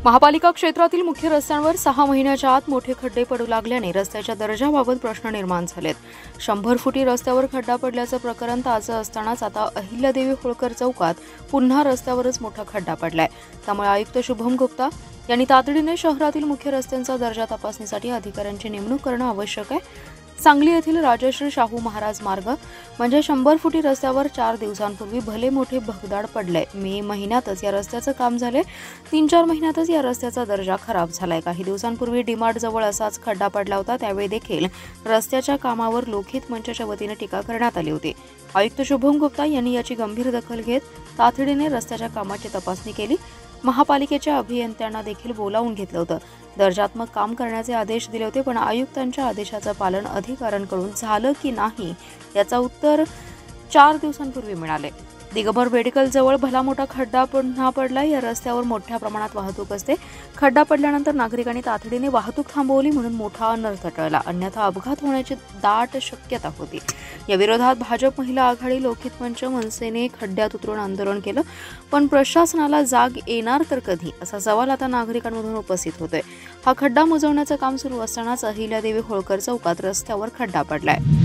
महापालिका क्षेत्रातील मुख्य रस्त्यांवर 6 महिन्याच्या आत मोठे खड्डे पडू लागल्याने रस्त्याच्या दर्जाबाबत प्रश्न निर्माण झालेत। 100 फुटी रस्त्यावर खड्डा पडल्याचं प्रकरण ताजं असतानाच आता अहिल्यादेवी होळकर चौकात पुन्हा रस्त्यावरच मोठा खड्डा पडलाय। त्यामुळे आयुक्त शुभम गुप्ता यांनी तातडीने शहरातील मुख्य रस्त्यांचा दर्जा तपासणीसाठी अधिकाऱ्यांची नेमणूक करणं आवश्यक आहे। सांगली येथील राजश्री शाहू महाराज मार्ग म्हणजे 100 फुटी रस्त्यावर 4 दिवसांपूर्वी भले मोठे भगदाड पडले। मे महिन्यातच या रस्त्याचं काम झाले। 3-4 महिन्यातच या रस्त्याचा दर्जा खराब झालाय। काही दिवसांपूर्वी डीमार्ट जवळ असाच खड्डा पडला होता। त्यावेळी देखील रस्त्याच्या कामावर लोकहित मंचाच्या वतीने टीका करण्यात आली होती। आयुक्त शुभम गुप्ता यांनी याची गंभीर दखल घेत तातडीने रस्त्याच्या कामाची तपासणी केली। महापालिकेच्या अभियंत्यांना देखील बोलावून घेतलं होतं। दर्जात्मक काम करण्याचे आदेश दिले होते, पण आयुक्तांच्या आदेशाचं पालन अधिकाऱ्यांकडून झालं की नाही याचं उत्तर 4 दिवसांपूर्वी मिळाले। दिगंबर मेडिकल जवळ भला मोठा खड्डा पुन्हा पडला। या रस्त्यावर मोठ्या प्रमाणात वाहतूक असते। खड्डा पडल्यानंतर नागरिकांनी तातडीने वाहतूक थांबवली म्हणून मोठा अनर्थ टळला, अन्यथा अपघात होण्याची दाट शक्यता होती। या विरोधात भाजप महिला आघाडी, लोकहित मंच, मनसेने खड्ड्यात उतरून आंदोलन केलं, पण प्रशासनाला जाग येणार तर कधी असा सवाल आता नागरिकांमधून उपस्थित होतोय। हा खड्डा मुजवण्याचं काम सुरू असतानाच अहिल्यादेवी होळकर चौकात रस्त्यावर खड्डा पडलाय।